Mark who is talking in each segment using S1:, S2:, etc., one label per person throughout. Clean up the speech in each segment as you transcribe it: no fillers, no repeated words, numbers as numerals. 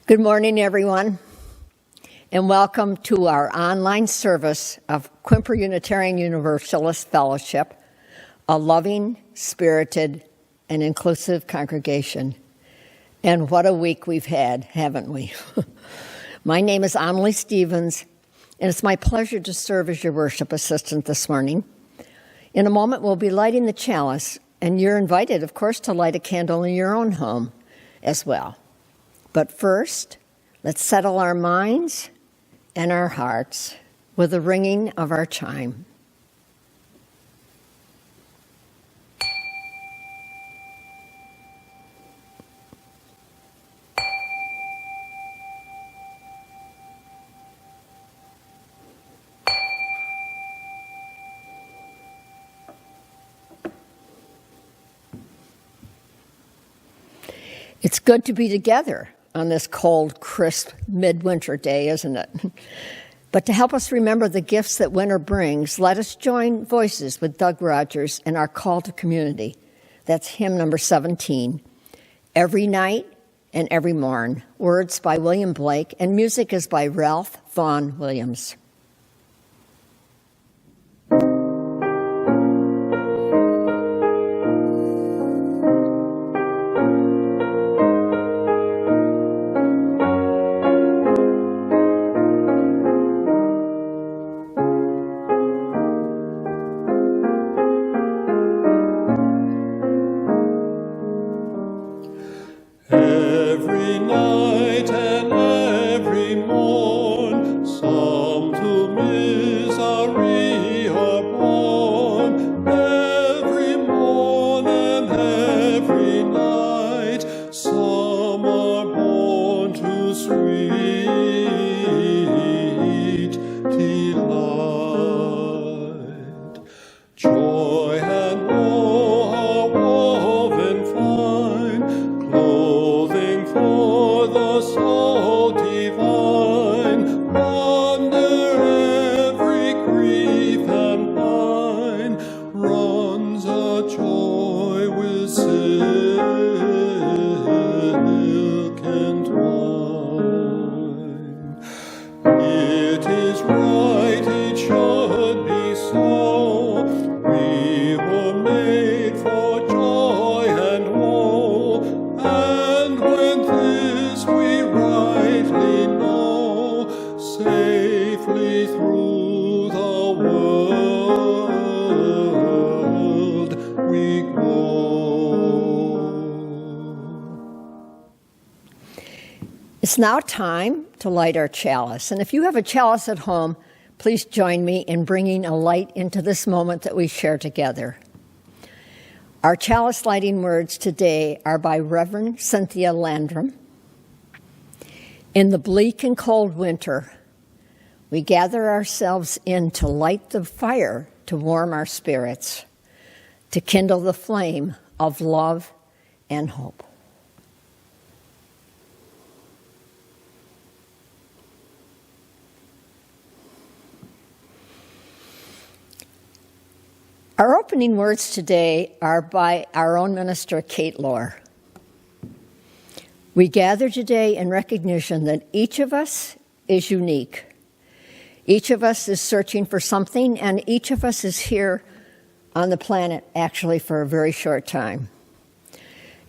S1: Good morning, everyone, and welcome to our online service of Quimper Unitarian Universalist Fellowship, a loving, spirited, and inclusive congregation. And what a week we've had, haven't we? My name is Amelie Stevens, and it's my pleasure to serve as your worship assistant this morning. In a moment, we'll be lighting the chalice, and you're invited, of course, to light a candle in your own home as well. But first, let's settle our minds and our hearts with the ringing of our chime. It's good to be together on this cold, crisp, midwinter day, isn't it? But to help us remember the gifts that winter brings, let us join voices with Doug Rodgers in our call to community. That's hymn number 17, Every Night and Every Morn. Words by William Blake, and music is by Ralph Vaughan Williams. It's now time to light our chalice. And if you have a chalice at home, please join me in bringing a light into this moment that we share together. Our chalice lighting words today are by Reverend Cynthia Landrum. In the bleak and cold winter, we gather ourselves in to light the fire to warm our spirits, to kindle the flame of love and hope. Our opening words today are by our own minister, Kate Lohr. We gather today in recognition that each of us is unique. Each of us is searching for something, and each of us is here on the planet actually for a very short time.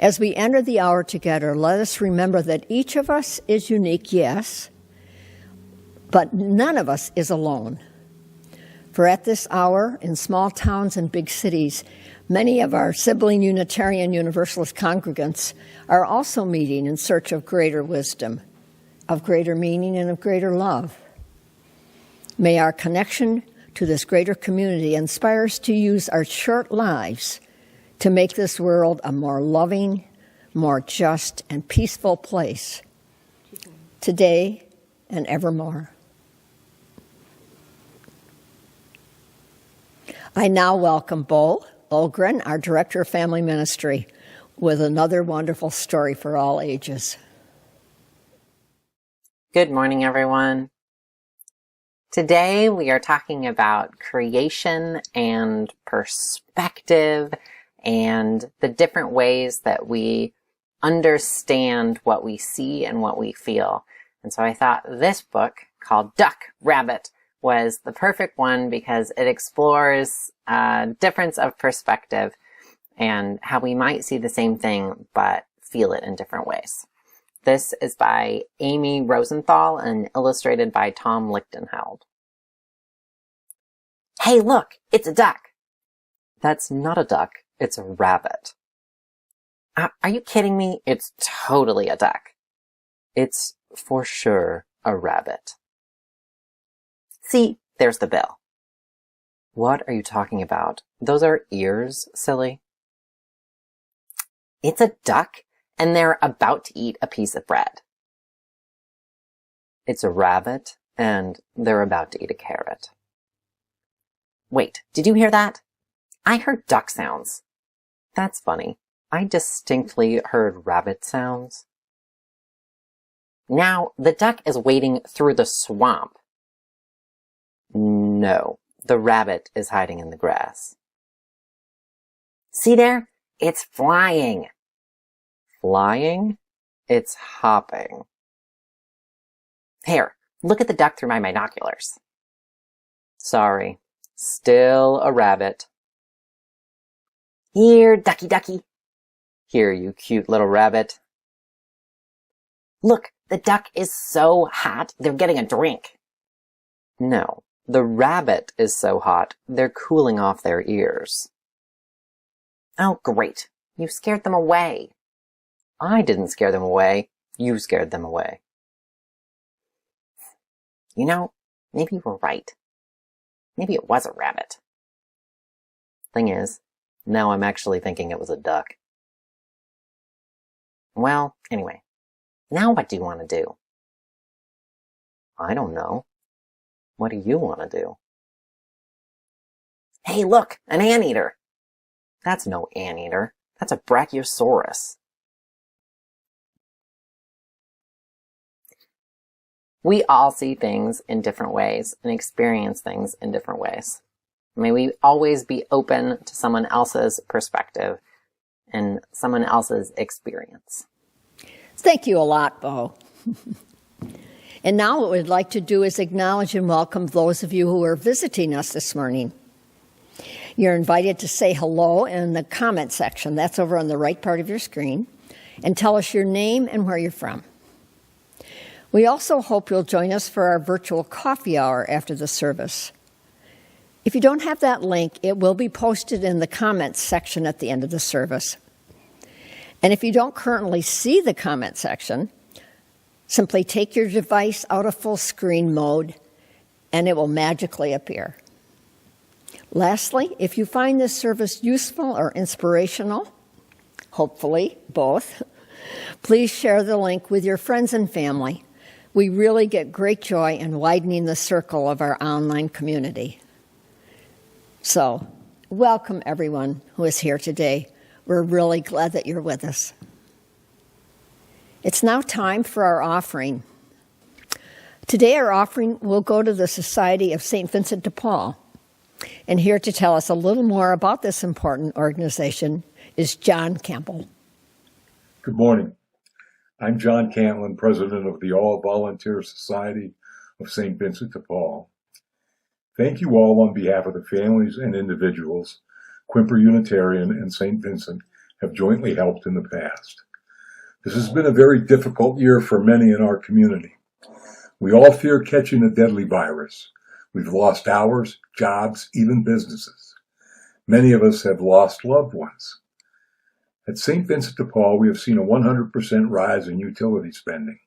S1: As we enter the hour together, let us remember that each of us is unique, yes, but none of us is alone. For at this hour, in small towns and big cities, many of our sibling Unitarian Universalist congregants are also meeting in search of greater wisdom, of greater meaning, and of greater love. May our connection to this greater community inspire us to use our short lives to make this world a more loving, more just, and peaceful place, today and evermore. I now welcome Beau Ohlgren, our Director of Family Ministry, with another wonderful story for all ages.
S2: Good morning, everyone. Today we are talking about creation and perspective and the different ways that we understand what we see and what we feel. And so I thought this book, called Duck, Rabbit, was the perfect one because it explores a difference of perspective and how we might see the same thing but feel it in different ways. This is by Amy Rosenthal and illustrated by Tom Lichtenheld. Hey, look, it's a duck. That's not a duck, it's a rabbit. Are you kidding me? It's totally a duck. It's for sure a rabbit. See, there's the bill. What are you talking about? Those are ears, silly. It's a duck, and they're about to eat a piece of bread. It's a rabbit, and they're about to eat a carrot. Wait, did you hear that? I heard duck sounds. That's funny. I distinctly heard rabbit sounds. Now, the duck is wading through the swamp. No, the rabbit is hiding in the grass. See there? It's flying. Flying? It's hopping. Here, look at the duck through my binoculars. Sorry, still a rabbit. Here, ducky ducky. Here, you cute little rabbit. Look, the duck is so hot, they're getting a drink. No, the rabbit is so hot, they're cooling off their ears. Oh, great. You scared them away. I didn't scare them away. You scared them away. You know, maybe you were right. Maybe it was a rabbit. Thing is, now I'm actually thinking it was a duck. Well, anyway, now what do you want to do? I don't know. What do you want to do? Hey, look, an anteater. That's no anteater. That's a brachiosaurus. We all see things in different ways and experience things in different ways. May we always be open to someone else's perspective and someone else's experience.
S1: Thank you a lot, Beau. And now what we'd like to do is acknowledge and welcome those of you who are visiting us this morning. You're invited to say hello in the comment section. That's over on the right part of your screen. And tell us your name and where you're from. We also hope you'll join us for our virtual coffee hour after the service. If you don't have that link, it will be posted in the comments section at the end of the service. And if you don't currently see the comment section, simply take your device out of full screen mode and it will magically appear. Lastly, if you find this service useful or inspirational, hopefully both, please share the link with your friends and family. We really get great joy in widening the circle of our online community. So, welcome everyone who is here today. We're really glad that you're with us. It's now time for our offering. Today our offering will go to the Society of St. Vincent de Paul. And here to tell us a little more about this important organization is John Campbell.
S3: Good morning. I'm John Canton, president of the All-Volunteer Society of St. Vincent de Paul. Thank you all on behalf of the families and individuals Quimper Unitarian and St. Vincent have jointly helped in the past. This has been a very difficult year for many in our community. We all fear catching a deadly virus. We've lost hours, jobs, even businesses. Many of us have lost loved ones. At St. Vincent de Paul, we have seen a 100% rise in utility spending,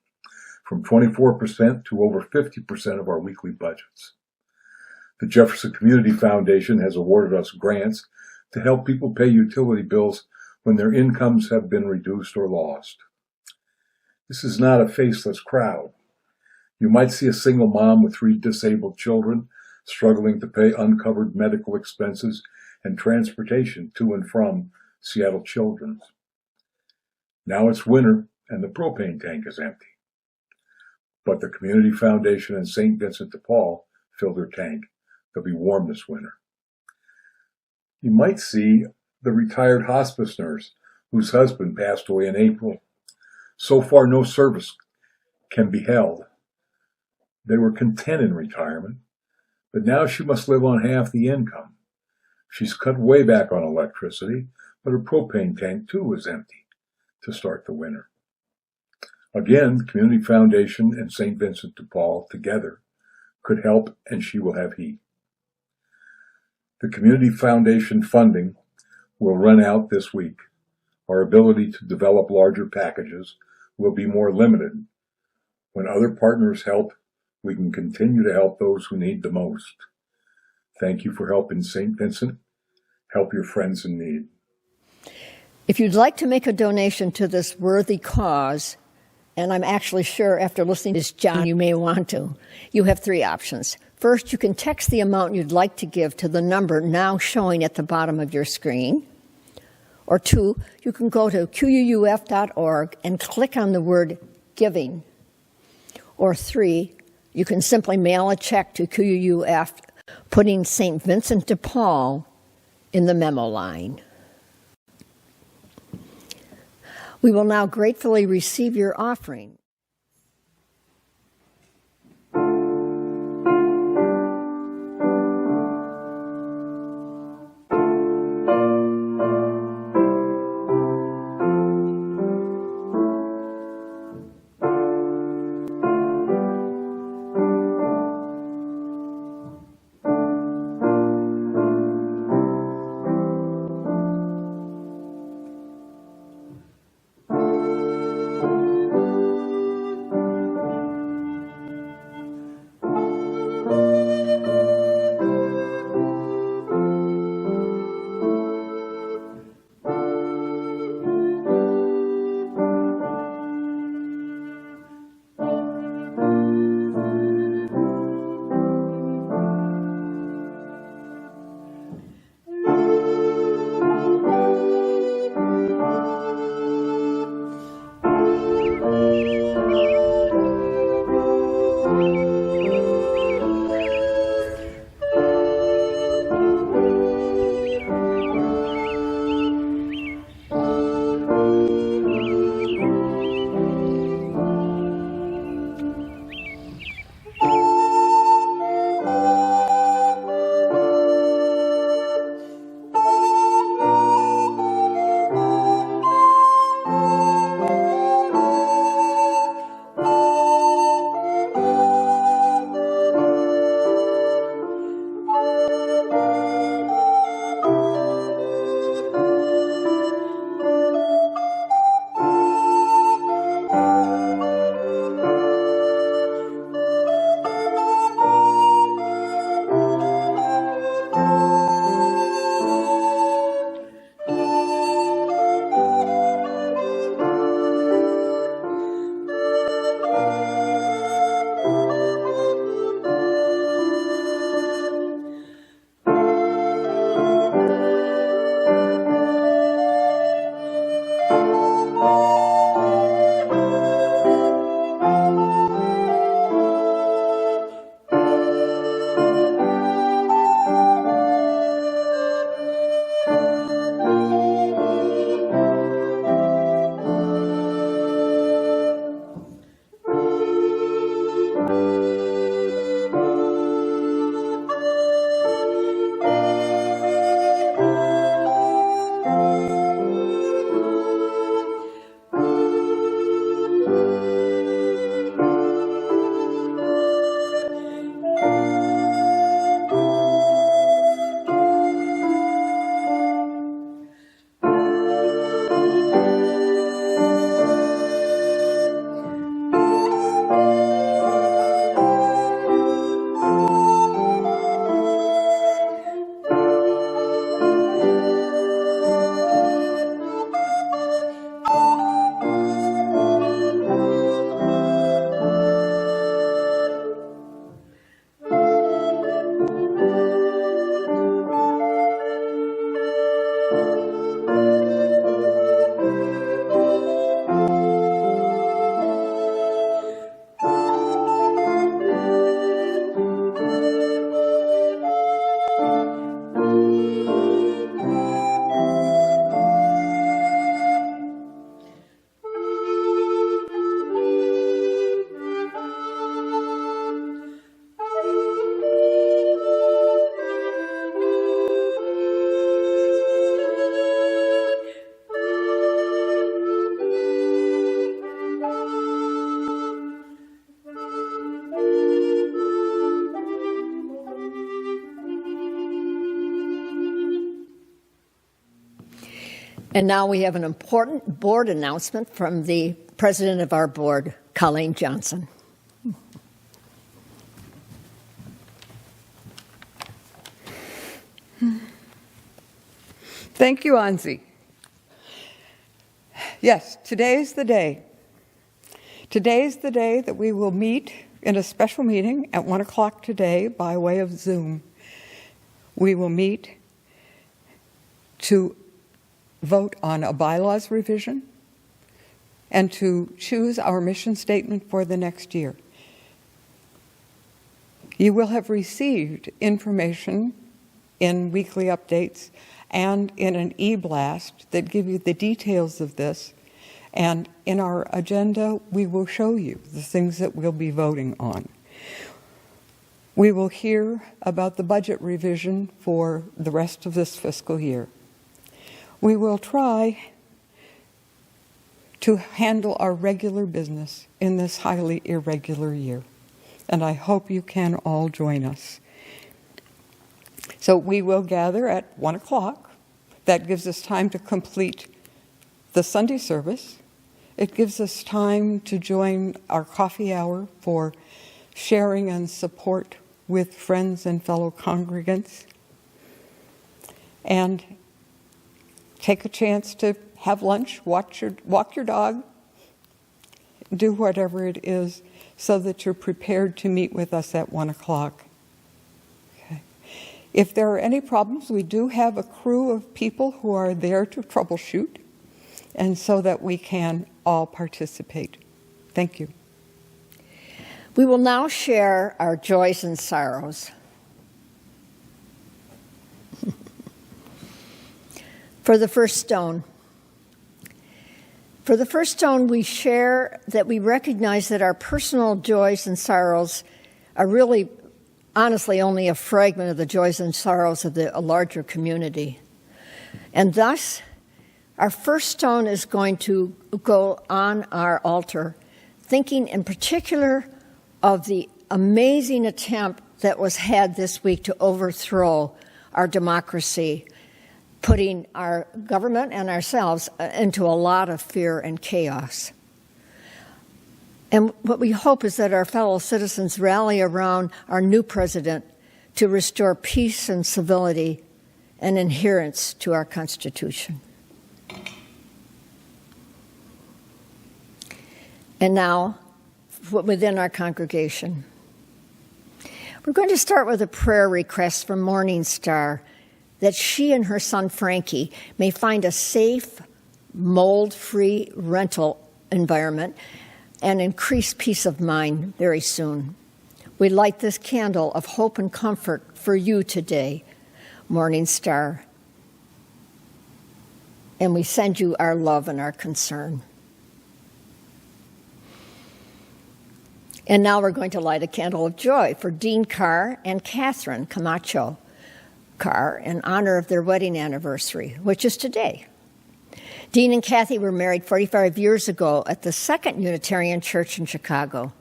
S3: from 24% to over 50% of our weekly budgets. The Jefferson Community Foundation has awarded us grants to help people pay utility bills when their incomes have been reduced or lost. This is not a faceless crowd. You might see a single mom with 3 disabled children struggling to pay uncovered medical expenses and transportation to and from Seattle Children's. Now it's winter and the propane tank is empty. But the Community Foundation and St. Vincent de Paul filled their tank. They'll be warm this winter. You might see the retired hospice nurse whose husband passed away in April So far, no service can be held. They were content in retirement, but now she must live on half the income. She's cut way back on electricity, but her propane tank too is empty to start the winter. Again, the Community Foundation and St. Vincent de Paul together could help, and she will have heat. The Community Foundation funding will run out this week. Our ability to develop larger packages will be more limited. When other partners help, we can continue to help those who need the most. Thank you for helping St. Vincent. Help your friends in need.
S1: If you'd like to make a donation to this worthy cause, and I'm actually sure after listening to this, John, you may want to, you have three options. First, you can text the amount you'd like to give to the number now showing at the bottom of your screen. Or two, you can go to QUUF.org and click on the word giving. Or three, you can simply mail a check to QUUF, putting St. Vincent de Paul in the memo line. We will now gratefully receive your offering. And now we have an important board announcement from the president of our board, Colleen Johnson.
S4: Thank you, Anzi. Yes, today's the day. Today's the day that we will meet in a special meeting at 1 o'clock today by way of Zoom. We will meet to vote on a bylaws revision and to choose our mission statement for the next year. You will have received information in weekly updates and in an e-blast that give you the details of this. And in our agenda, we will show you the things that we'll be voting on. We will hear about the budget revision for the rest of this fiscal year. We will try to handle our regular business in this highly irregular year. And I hope you can all join us. So we will gather at 1 o'clock. That gives us time to complete the Sunday service. It gives us time to join our coffee hour for sharing and support with friends and fellow congregants. And take a chance to have lunch, walk your dog, do whatever it is so that you're prepared to meet with us at 1 o'clock. Okay. If there are any problems, we do have a crew of people who are there to troubleshoot, and so that we can all participate. Thank you.
S1: We will now share our joys and sorrows. For the first stone. For the first stone, we share that we recognize that our personal joys and sorrows are really, honestly, only a fragment of the joys and sorrows of a larger community. And thus, our first stone is going to go on our altar, thinking in particular of the amazing attempt that was had this week to overthrow our democracy, putting our government and ourselves into a lot of fear and chaos. And what we hope is that our fellow citizens rally around our new president to restore peace and civility and adherence to our Constitution. And now, within our congregation, we're going to start with a prayer request from Morning Star that she and her son Frankie may find a safe, mold-free rental environment and increased peace of mind very soon. We light this candle of hope and comfort for you today, Morning Star. And we send you our love and our concern. And now we're going to light a candle of joy for Dean Carr and Catherine Camacho Carr in honor of their wedding anniversary, which is today. Dean and Kathy were married 45 years ago at the Second Unitarian Church in Chicago.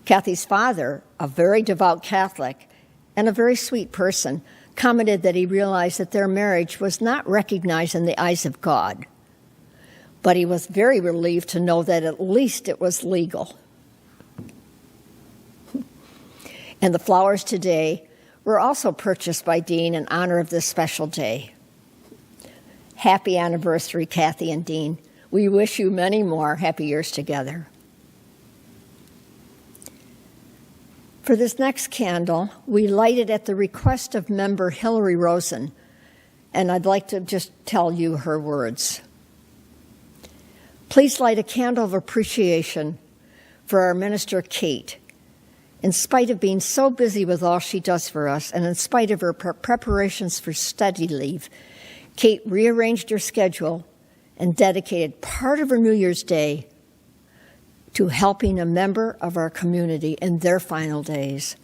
S1: Kathy's father, a very devout Catholic and a very sweet person, commented that he realized that their marriage was not recognized in the eyes of God, but he was very relieved to know that at least it was legal. And the flowers today were also purchased by Dean in honor of this special day. Happy anniversary, Kathy and Dean. We wish you many more happy years together. For this next candle, we light it at the request of member Hillary Rosen, and I'd like to just tell you her words. Please light a candle of appreciation for our minister, Kate. In spite of being so busy with all she does for us, and in spite of her preparations for study leave, Kate rearranged her schedule and dedicated part of her New Year's Day to helping a member of our community in their final days,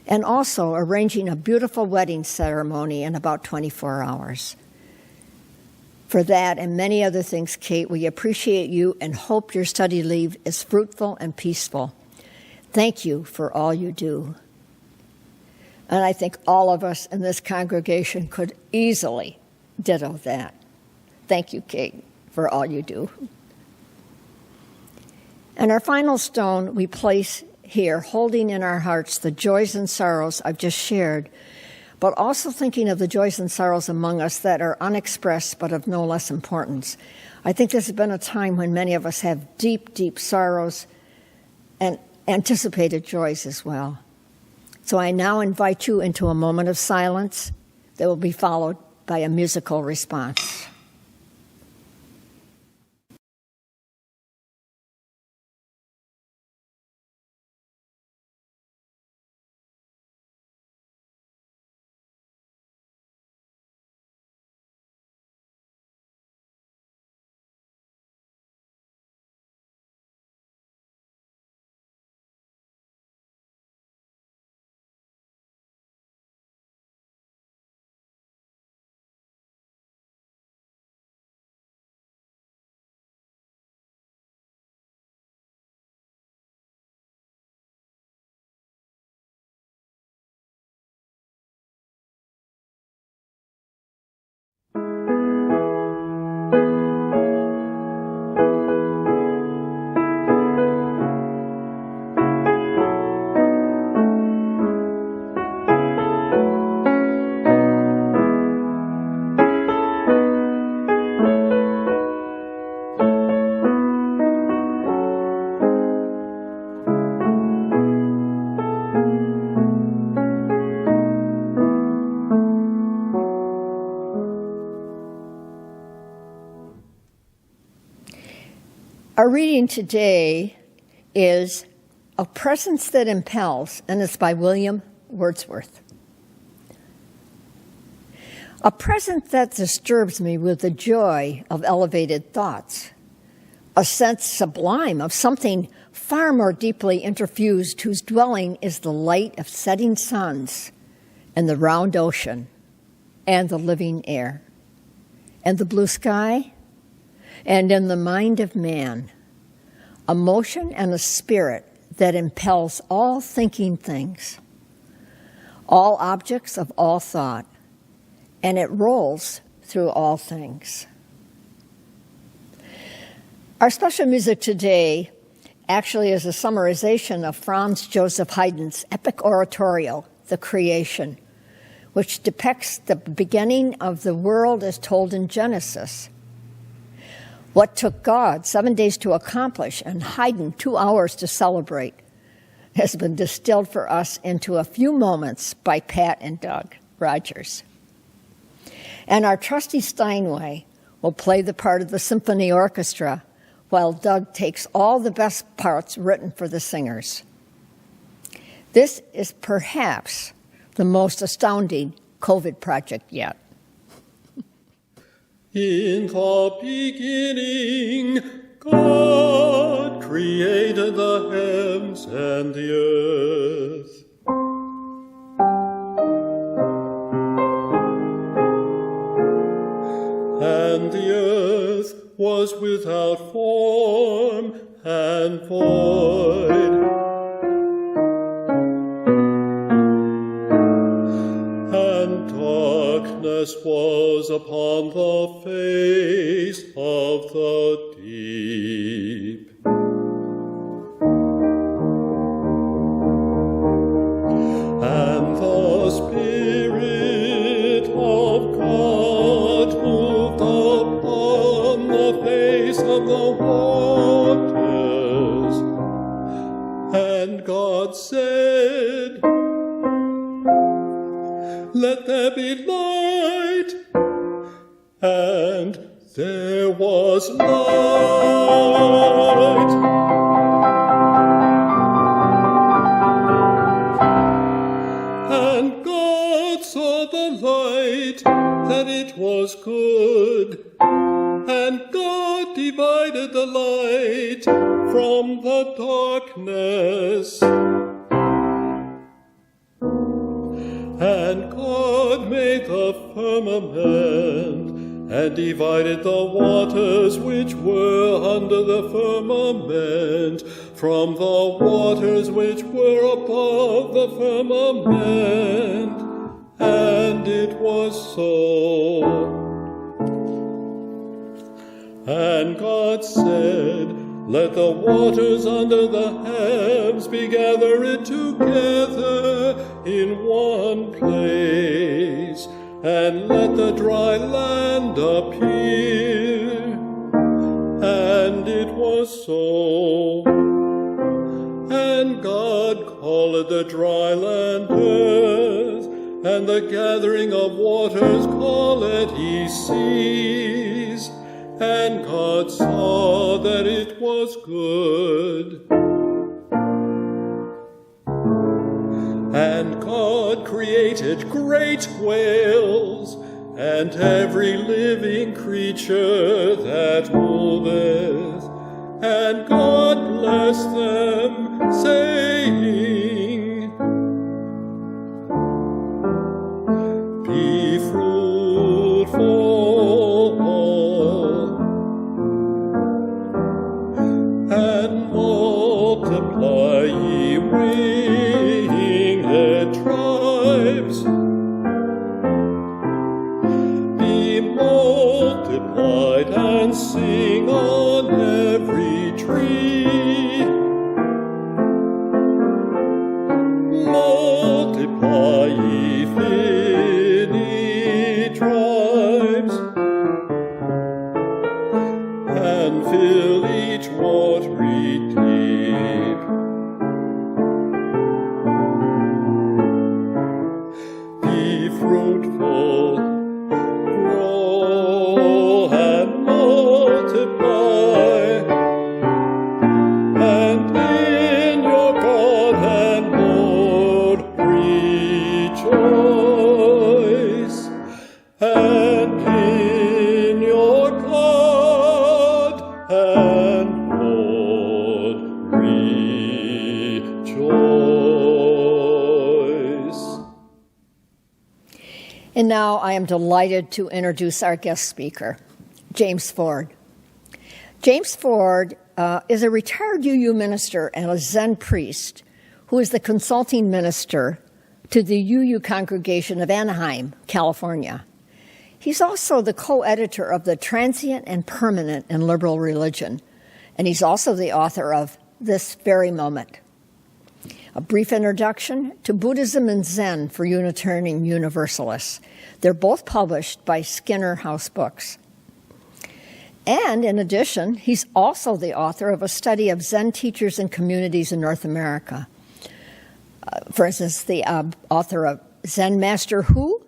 S1: and also arranging a beautiful wedding ceremony in about 24 hours. For that and many other things, Kate, we appreciate you and hope your study leave is fruitful and peaceful. Thank you for all you do. And I think all of us in this congregation could easily ditto that. Thank you, Kate, for all you do. And our final stone we place here, holding in our hearts the joys and sorrows I've just shared, but also thinking of the joys and sorrows among us that are unexpressed but of no less importance. I think this has been a time when many of us have deep, deep sorrows and anticipated joys as well. So I now invite you into a moment of silence that will be followed by a musical response. Our reading today is A Presence That Impels, and it's by William Wordsworth. A presence that disturbs me with the joy of elevated thoughts, a sense sublime of something far more deeply interfused, whose dwelling is the light of setting suns and the round ocean and the living air and the blue sky, and in the mind of man, a motion and a spirit that impels all thinking things, all objects of all thought, and it rolls through all things. Our special music today actually is a summarization of Franz Joseph Haydn's epic oratorio, The Creation, which depicts the beginning of the world as told in Genesis. What took God 7 days to accomplish and Haydn 2 hours to celebrate has been distilled for us into a few moments by Pat and Doug Rodgers. And our trusty Steinway will play the part of the symphony orchestra while Doug takes all the best parts written for the singers. This is perhaps the most astounding COVID project yet.
S5: In the beginning, God created the heavens and the earth. And the earth was without form and void. And darkness was upon the face of the deep. And the Spirit of God moved upon the face of the waters. And God said, "Let there be light," and there was light. And God saw the light, that it was good, and God divided the light from the darkness. And God made the firmament, and divided the waters which were under the firmament from the waters which were above the firmament. And it was so. And God said, let the waters under the heavens be gathered together in one place, and let the dry land appear. And it was so. And God called the dry land earth, and the gathering of waters called he seas. And God saw that it was good. And God created great whales, and every living creature that moveth. And God blessed them, saying, be fruitful and multiply, ye winged tribes. Be multiplied and sing on every tree. Multiply, ye finny tribes, and fill each watery deep. Be fruitful, grow and multiply, and in your God and Lord rejoice, and in your God and Lord rejoice.
S1: And now I am delighted to introduce our guest speaker, James Ford. James Ford is a retired UU minister and a Zen priest who is the consulting minister to the UU congregation of Anaheim, California. He's also the co-editor of The Transient and Permanent in Liberal Religion, and he's also the author of This Very Moment, A Brief Introduction to Buddhism and Zen for Unitarian Universalists. They're both published by Skinner House Books. And in addition, he's also the author of a study of Zen teachers and communities in North America. For instance, the author of Zen Master Who?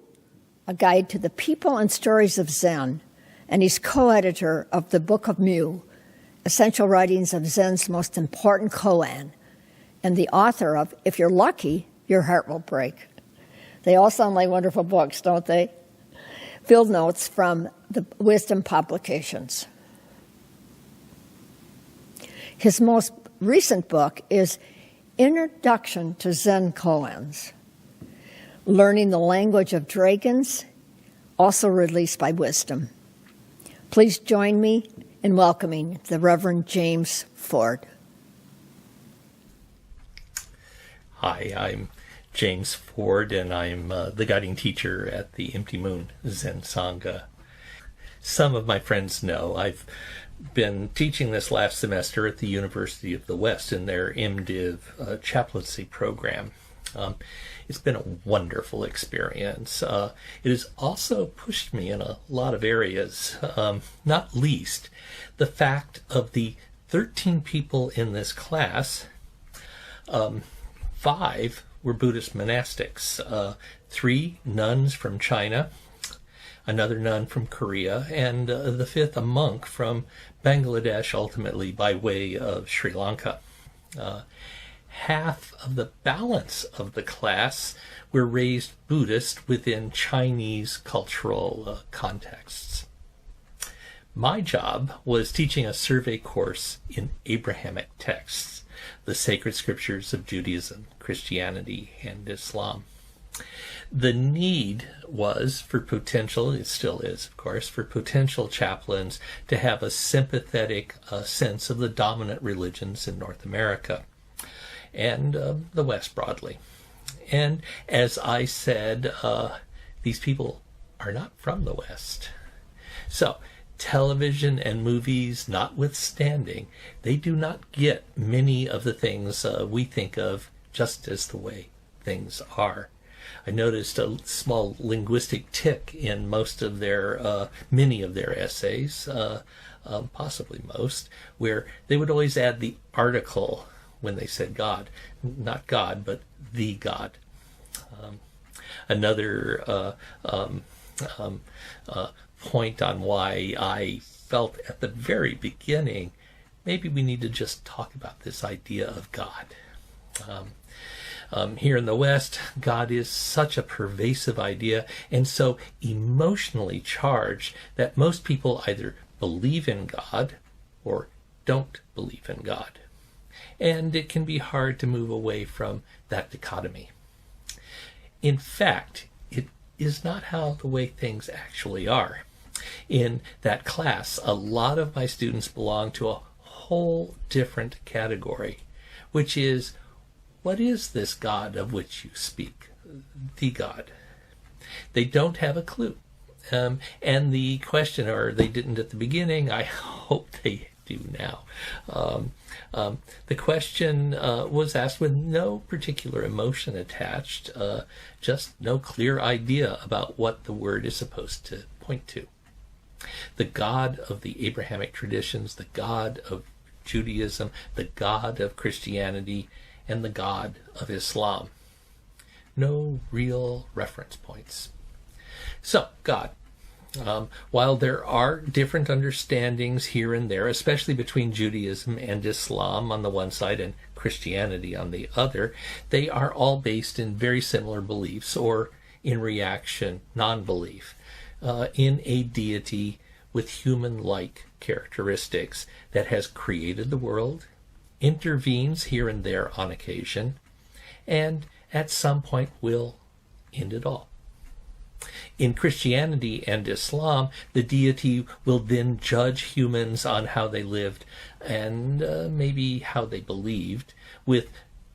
S1: A Guide to the People and Stories of Zen. And he's co-editor of the Book of Mu, Essential Writings of Zen's Most Important Koan, and the author of If You're Lucky, Your Heart Will Break. They all sound like wonderful books, don't they? Field notes from the Wisdom publications. His most recent book is Introduction to Zen Koans, Learning the Language of Dragons, also released by Wisdom. Please join me in welcoming the Reverend James Ford.
S6: Hi, I'm James Ford, and I'm the guiding teacher at the Empty Moon Zen Sangha. Some of my friends know I've been teaching this last semester at the University of the West in their MDiv chaplaincy program. It's been a wonderful experience. It has also pushed me in a lot of areas, not least the fact of the 13 people in this class. 5 were Buddhist monastics, 3 nuns from China, another nun from Korea, and the 5th a monk from Bangladesh, ultimately by way of Sri Lanka. Half of the balance of the class were raised Buddhist within Chinese cultural contexts. My job was teaching a survey course in Abrahamic texts, the sacred scriptures of Judaism, Christianity, and Islam. The need was for potential, it still is, of course, for potential chaplains to have a sympathetic sense of the dominant religions in North America and the West broadly. And as I said, these people are not from the West. So television and movies notwithstanding, they do not get many of the things we think of just as the way things are. I noticed a small linguistic tick in most of their, many of their essays, possibly most, where they would always add the article when they said God. Not God, but the God. Another point on why I felt at the very beginning, maybe we need to just talk about this idea of God. Here in the West, God is such a pervasive idea and so emotionally charged that most people either believe in God or don't believe in God. And it can be hard to move away from that dichotomy. In fact, it is not how the way things actually are. In that class, a lot of my students belong to a whole different category, which is, what is this God of which you speak? The God. They don't have a clue. And the question, or they didn't at the beginning, I hope they do now. The question was asked with no particular emotion attached, just no clear idea about what the word is supposed to point to. The God of the Abrahamic traditions, the God of Judaism, the God of Christianity, and the God of Islam. No real reference points. So, God. While there are different understandings here and there, especially between Judaism and Islam on the one side and Christianity on the other, they are all based in very similar beliefs, or in reaction, non-belief, in a deity with human-like characteristics that has created the world, intervenes here and there on occasion, and at some point will end it all. In Christianity and Islam, the deity will then judge humans on how they lived and maybe how they believed, with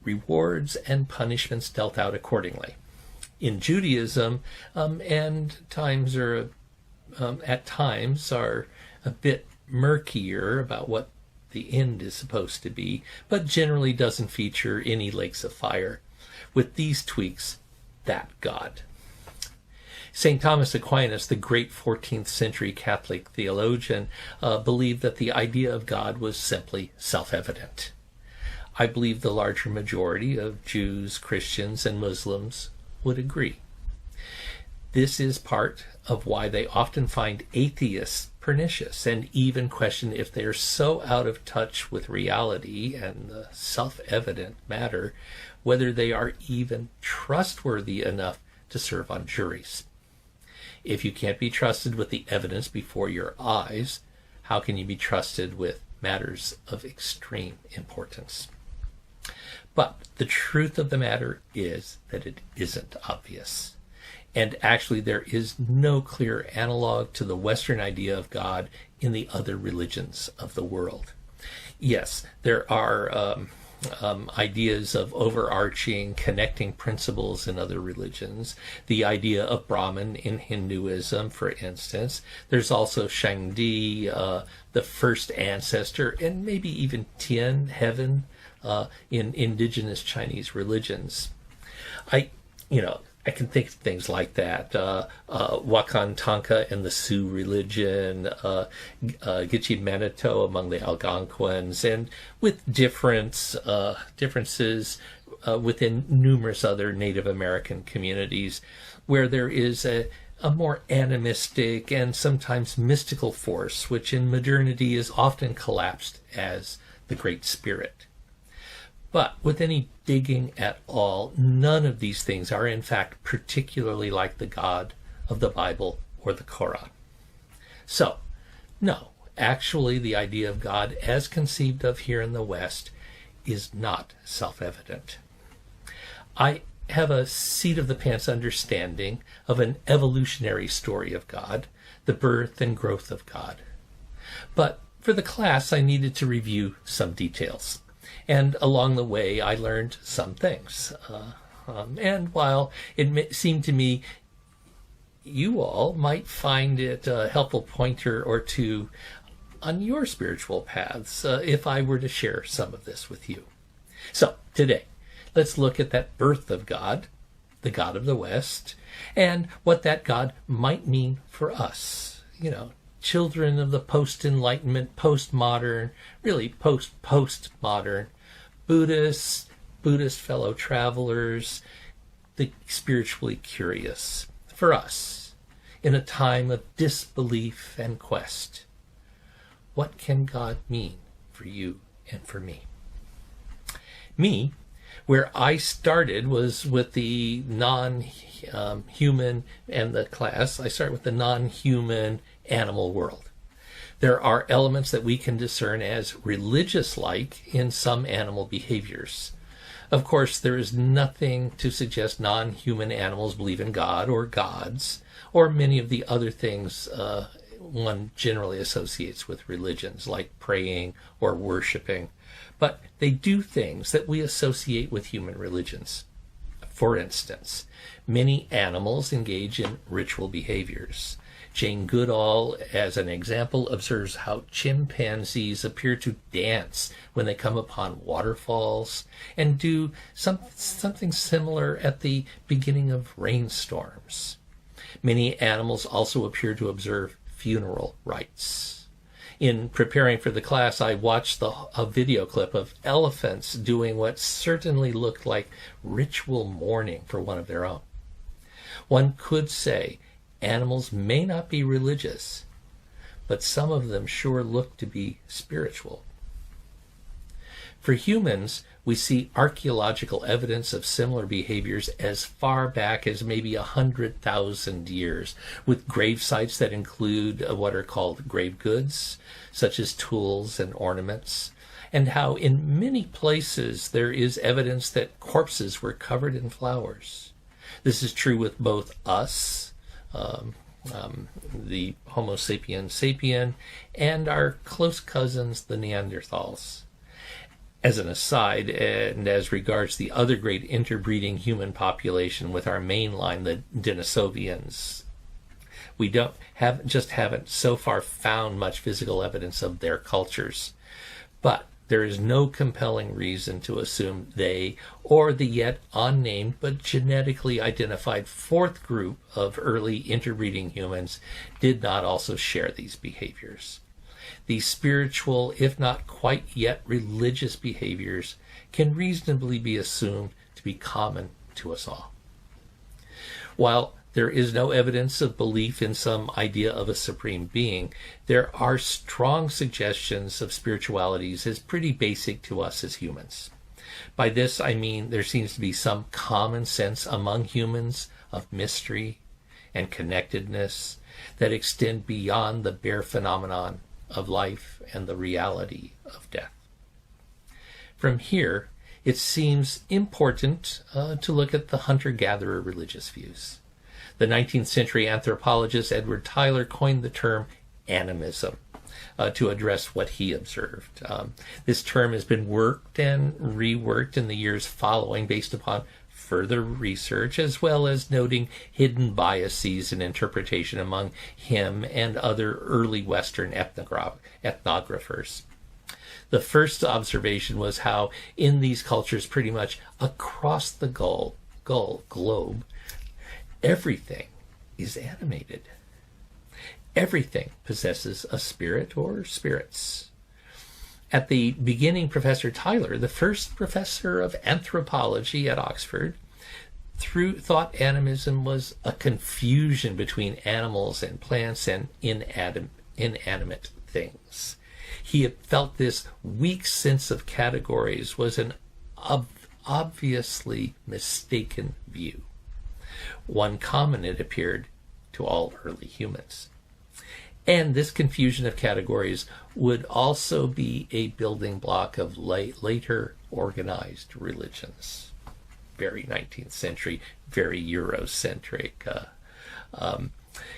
S6: rewards and punishments dealt out accordingly. In Judaism, and times are at times are a bit murkier about what the end is supposed to be, but generally doesn't feature any lakes of fire. With these tweaks, that God. St. Thomas Aquinas, the great 14th century Catholic theologian, believed that the idea of God was simply self-evident. I believe the larger majority of Jews, Christians, and Muslims would agree. This is part of why they often find atheists pernicious and even question if they are so out of touch with reality and the self-evident matter, whether they are even trustworthy enough to serve on juries. If you can't be trusted with the evidence before your eyes, how can you be trusted with matters of extreme importance? But the truth of the matter is that it isn't obvious. And actually there is no clear analog to the Western idea of God in the other religions of the world. Yes, there are ideas of overarching, connecting principles in other religions. The idea of Brahman in Hinduism, for instance. There's also Shangdi, the first ancestor, and maybe even Tien, heaven, in indigenous Chinese religions. I can think of things like that. Wakan Tanka and the Sioux religion, Gitche Manito among the Algonquins, and with differences within numerous other Native American communities, where there is a more animistic and sometimes mystical force, which in modernity is often collapsed as the Great Spirit. But with any digging at all, none of these things are in fact particularly like the God of the Bible or the Quran. So, no, actually the idea of God as conceived of here in the West is not self-evident. I have a seat-of-the-pants understanding of an evolutionary story of God, the birth and growth of God. But for the class, I needed to review some details. And along the way, I learned some things. And while it seemed to me you all might find it a helpful pointer or two on your spiritual paths if I were to share some of this with you. So today, let's look at that birth of God, the God of the West, and what that God might mean for us. Children of the post-Enlightenment, post-modern, really post-postmodern, Buddhist fellow travelers, the spiritually curious. For us, in a time of disbelief and quest, what can God mean for you and for me? Me, where I started was with the non-human and the class. I start with the non-human animal world. There are elements that we can discern as religious-like in some animal behaviors. Of course, there is nothing to suggest non-human animals believe in God or gods, or many of the other things one generally associates with religions, like praying or worshiping. But they do things that we associate with human religions. For instance, many animals engage in ritual behaviors. Jane Goodall, as an example, observes how chimpanzees appear to dance when they come upon waterfalls and do something similar at the beginning of rainstorms. Many animals also appear to observe funeral rites. In preparing for the class, I watched a video clip of elephants doing what certainly looked like ritual mourning for one of their own. One could say animals may not be religious, but some of them sure look to be spiritual. For humans, we see archaeological evidence of similar behaviors as far back as maybe 100,000 years, with grave sites that include what are called grave goods, such as tools and ornaments, and how in many places there is evidence that corpses were covered in flowers. This is true with both us, the Homo sapiens sapien, and our close cousins, the Neanderthals. As an aside, and as regards the other great interbreeding human population with our main line, the Denisovians, we haven't so far found much physical evidence of their cultures. But there is no compelling reason to assume they, or the yet unnamed but genetically identified fourth group of early interbreeding humans, did not also share these behaviors. These spiritual, if not quite yet religious behaviors can reasonably be assumed to be common to us all. While there is no evidence of belief in some idea of a supreme being, there are strong suggestions of spiritualities as pretty basic to us as humans. By this I mean there seems to be some common sense among humans of mystery and connectedness that extend beyond the bare phenomenon of life and the reality of death. From here, it seems important to look at the hunter-gatherer religious views. The 19th century anthropologist Edward Tyler coined the term animism to address what he observed. This term has been worked and reworked in the years following based upon further research, as well as noting hidden biases in interpretation among him and other early Western ethnographers. The first observation was how in these cultures pretty much across the globe, everything is animated. Everything possesses a spirit or spirits. At the beginning, Professor Tyler, the first professor of anthropology at Oxford, thought animism was a confusion between animals and plants and inanimate things. He had felt this weak sense of categories was an obviously mistaken view, one common, it appeared, to all early humans. And this confusion of categories would also be a building block of later organized religions. Very 19th century, very Eurocentric.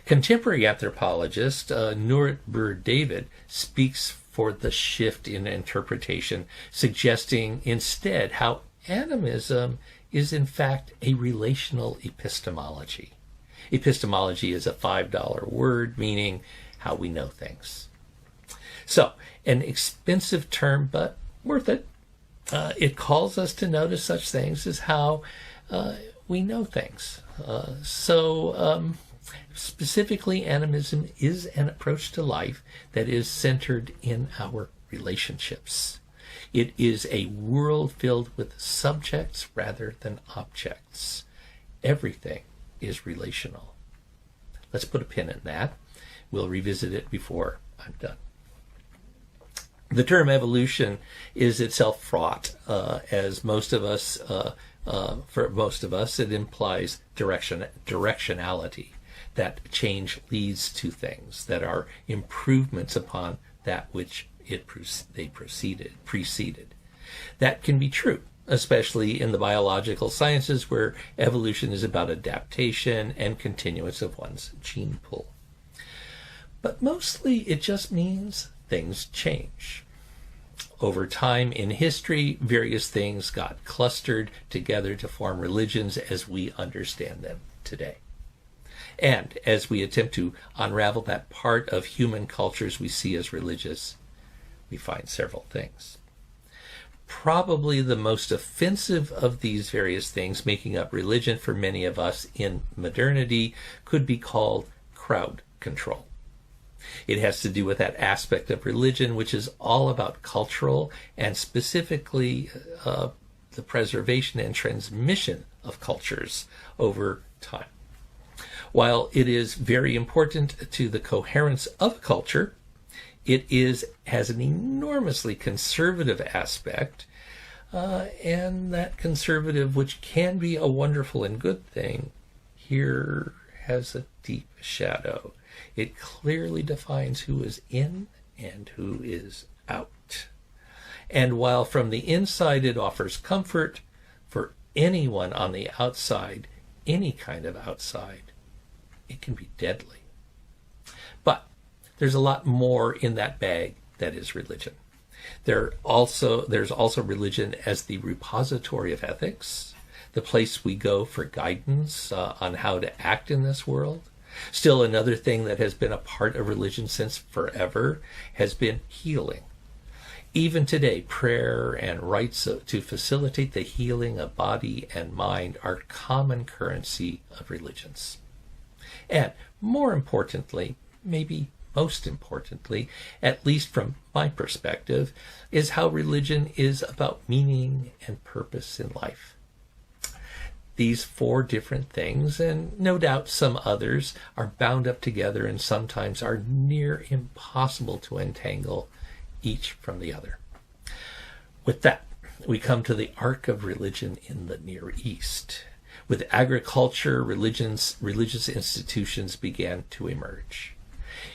S6: Contemporary anthropologist Nurit David speaks for the shift in interpretation, suggesting instead how animism is in fact a relational epistemology. Epistemology is a $5 word meaning how we know things. So, an expensive term, but worth it. It calls us to notice such things as how we know things. Specifically, animism is an approach to life that is centered in our relationships. It is a world filled with subjects rather than objects. Everything is relational. Let's put a pin in that. We'll revisit it before I'm done. The term evolution is itself fraught, as most of us, for most of us, it implies directionality, that change leads to things that are improvements upon that which they preceded. That can be true, especially in the biological sciences where evolution is about adaptation and continuance of one's gene pool. But mostly it just means things change. Over time in history, various things got clustered together to form religions as we understand them today. And as we attempt to unravel that part of human cultures we see as religious, we find several things. Probably the most offensive of these various things making up religion for many of us in modernity could be called crowd control. It has to do with that aspect of religion which is all about cultural and specifically the preservation and transmission of cultures over time. While it is very important to the coherence of a culture, it has an enormously conservative aspect, and that conservative, which can be a wonderful and good thing, here has a deep shadow. It clearly defines who is in and who is out. And while from the inside it offers comfort, for anyone on the outside, any kind of outside, it can be deadly. But there's a lot more in that bag that is religion. There's also religion as the repository of ethics, the place we go for guidance on how to act in this world. Still, another thing that has been a part of religion since forever has been healing. Even today, prayer and rites to facilitate the healing of body and mind are common currency of religions. And more importantly, maybe most importantly, at least from my perspective, is how religion is about meaning and purpose in life. These four different things, and no doubt some others, are bound up together and sometimes are near impossible to entangle each from the other. With that, we come to the Ark of Religion in the Near East. With agriculture, religious institutions began to emerge.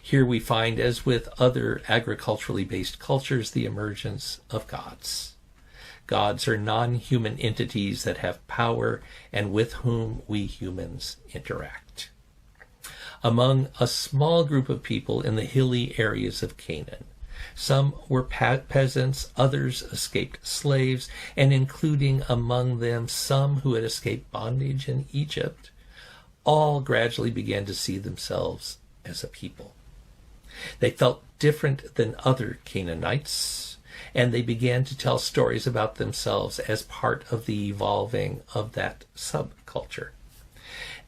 S6: Here we find, as with other agriculturally based cultures, the emergence of gods. Gods are non-human entities that have power and with whom we humans interact. Among a small group of people in the hilly areas of Canaan, some were peasants, others escaped slaves, and including among them some who had escaped bondage in Egypt, all gradually began to see themselves as a people. They felt different than other Canaanites, and they began to tell stories about themselves as part of the evolving of that subculture.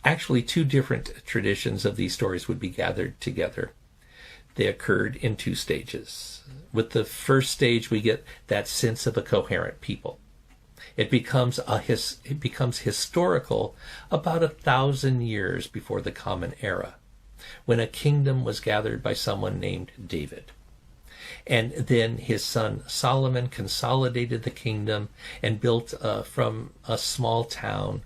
S6: Actually, two different traditions of these stories would be gathered together. They occurred in two stages. With the first stage, we get that sense of a coherent people. It becomes historical about 1,000 years before the Common Era, when a kingdom was gathered by someone named David. And then his son Solomon consolidated the kingdom and built from a small town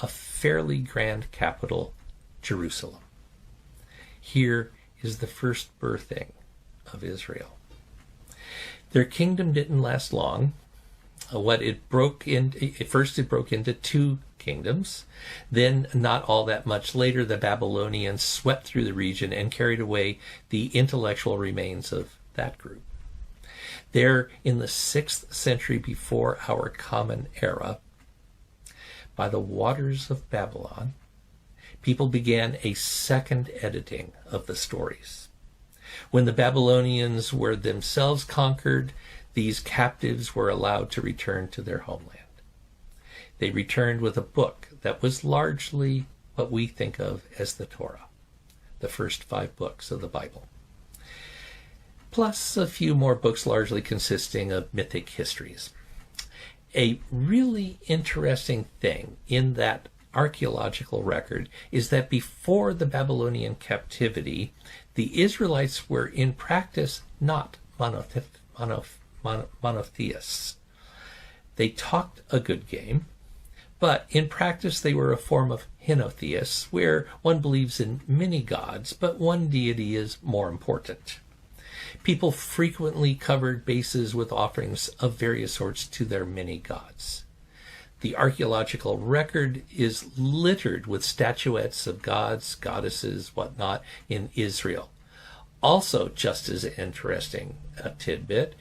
S6: a fairly grand capital, Jerusalem. Here is the first birthing of Israel. Their kingdom didn't last long. It broke into two kingdoms. Then, not all that much later, the Babylonians swept through the region and carried away the intellectual remains of that group. There, in the 6th century before our Common Era, by the waters of Babylon, people began a second editing of the stories. When the Babylonians were themselves conquered, these captives were allowed to return to their homeland. They returned with a book that was largely what we think of as the Torah, the first 5 books of the Bible, plus a few more books largely consisting of mythic histories. A really interesting thing in that archaeological record is that before the Babylonian captivity, the Israelites were in practice not monotheists. They talked a good game, but in practice they were a form of henotheists, where one believes in many gods, but one deity is more important. People frequently covered bases with offerings of various sorts to their many gods. The archaeological record is littered with statuettes of gods, goddesses, whatnot in Israel. Also, just as interesting a tidbit,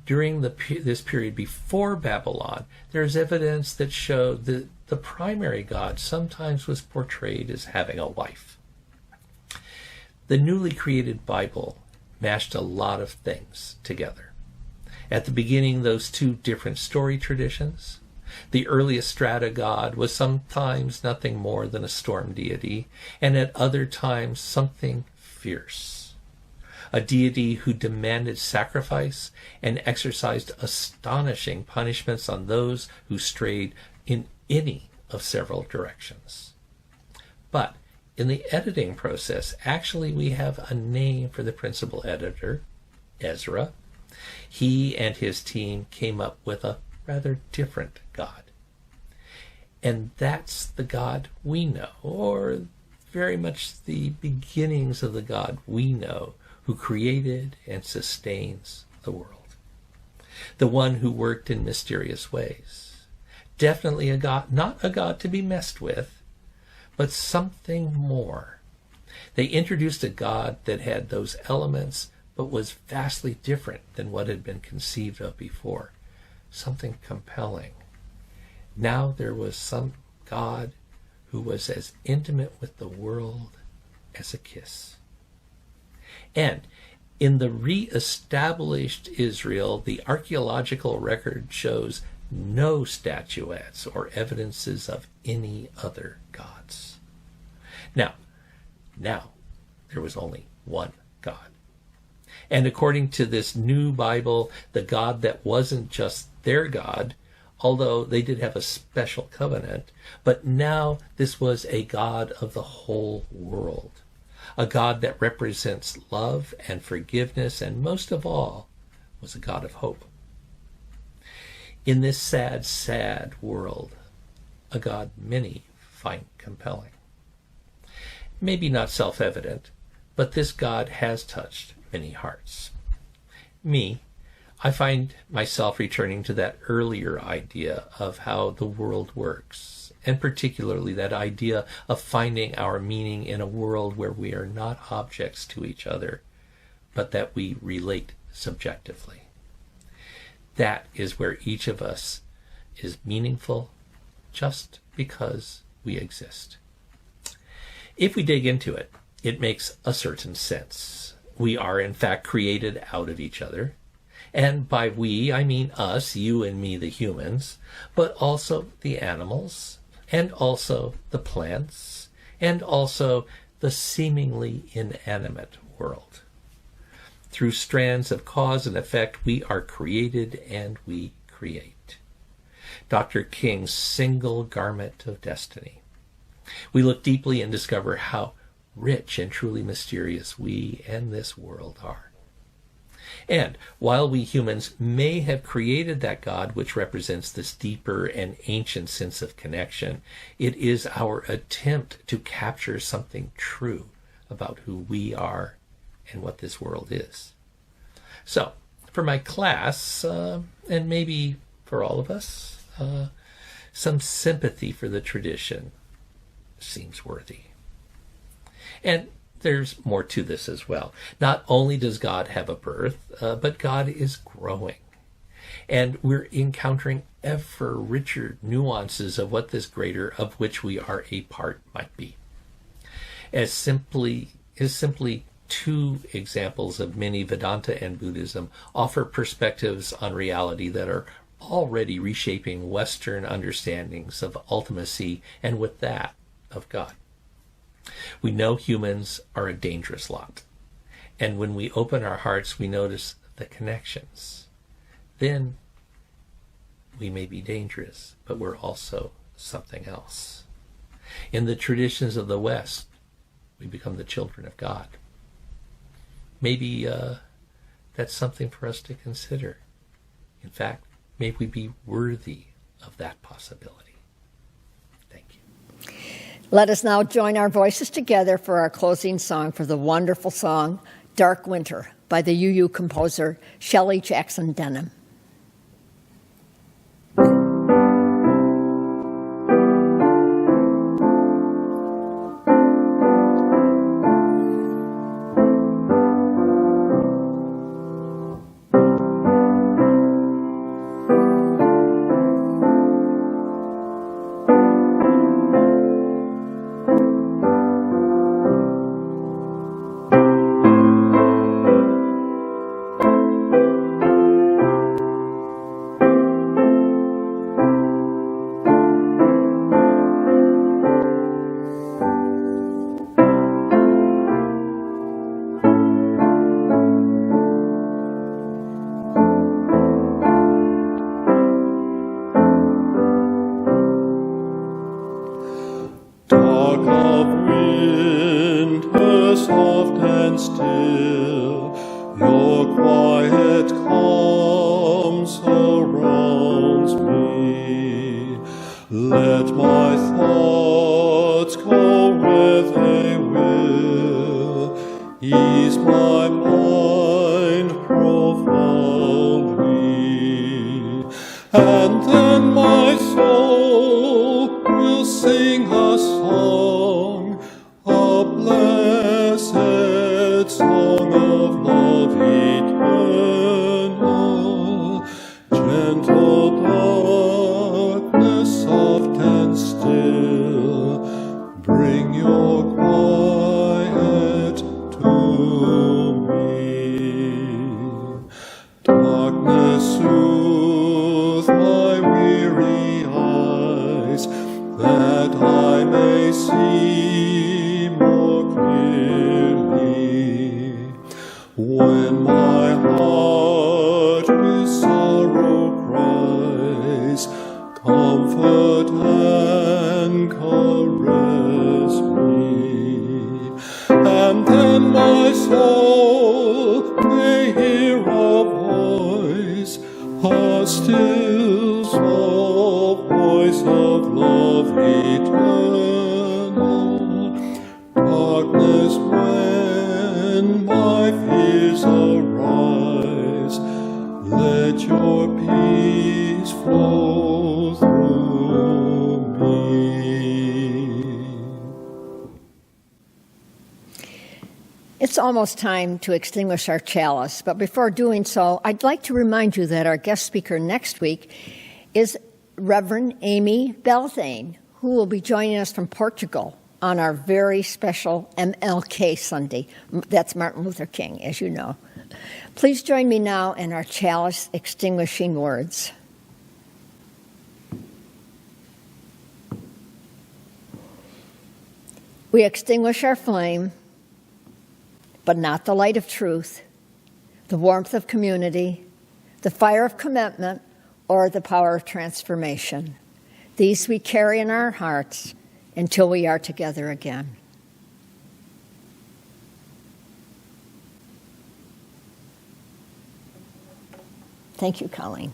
S6: during this period before Babylon, there's evidence that showed that the primary god sometimes was portrayed as having a wife. The newly created Bible mashed a lot of things together. At the beginning, those 2 different story traditions. The earliest strata god was sometimes nothing more than a storm deity, and at other times something fierce. A deity who demanded sacrifice and exercised astonishing punishments on those who strayed in any of several directions. But in the editing process, actually we have a name for the principal editor, Ezra. He and his team came up with a rather different God. And that's the God we know, or very much the beginnings of the God we know, who created and sustains the world. The one who worked in mysterious ways. Definitely a God, not a God to be messed with, but something more. They introduced a God that had those elements, but was vastly different than what had been conceived of before. Something compelling. Now there was some God who was as intimate with the world as a kiss. And in the re-established Israel, the archaeological record shows no statuettes or evidences of any other gods. Now, there was only one God. And according to this new Bible, the God that wasn't just their God, although they did have a special covenant, but now this was a God of the whole world. A God that represents love and forgiveness, and most of all, was a God of hope. In this sad, sad world, a God many find compelling. Maybe not self-evident, but this God has touched many hearts. I find myself returning to that earlier idea of how the world works, and particularly that idea of finding our meaning in a world where we are not objects to each other, but that we relate subjectively. That is where each of us is meaningful just because we exist. If we dig into it, it makes a certain sense. We are in fact created out of each other. And by we, I mean us, you and me, the humans, but also the animals, and also the plants, and also the seemingly inanimate world. Through strands of cause and effect, we are created and we create. Dr. King's single garment of destiny. We look deeply and discover how rich and truly mysterious we and this world are. And while we humans may have created that God which represents this deeper and ancient sense of connection, it is our attempt to capture something true about who we are and what this world is. So, for my class, and maybe for all of us, some sympathy for the tradition seems worthy. And there's more to this as well. Not only does God have a birth, but God is growing. And we're encountering ever richer nuances of what this greater of which we are a part might be. is simply two examples of many. Vedanta and Buddhism offer perspectives on reality that are already reshaping Western understandings of ultimacy and with that of God. We know humans are a dangerous lot, and when we open our hearts we notice the connections. Then we may be dangerous, but we're also something else. In the traditions of the West, we become the children of God. Maybe that's something for us to consider. In fact, may we be worthy of that possibility. Thank you.
S1: Let us now join our voices together for our closing song for the wonderful song, Dark Winter, by the UU composer Shelley Jackson Denham. It's almost time to extinguish our chalice, but before doing so, I'd like to remind you that our guest speaker next week is Reverend Amy Beltane, who will be joining us from Portugal on our very special MLK Sunday. That's Martin Luther King, as you know. Please join me now in our chalice extinguishing words. We extinguish our flame, but not the light of truth, the warmth of community, the fire of commitment, or the power of transformation. These we carry in our hearts until we are together again. Thank you, Colleen.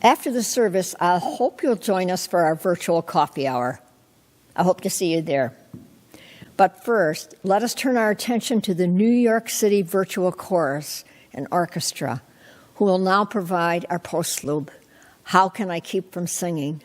S1: After the service, I hope you'll join us for our virtual coffee hour. I hope to see you there. But first, let us turn our attention to the New York City Virtual Chorus and Orchestra, who will now provide our postlude, How Can I Keep From Singing?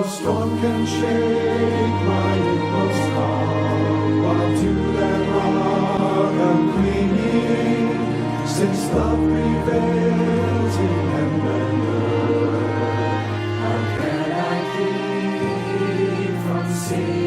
S7: storm can shake my inmost calm, while to that rock I'm clinging, since love prevails in heaven and earth. How can I keep from singing?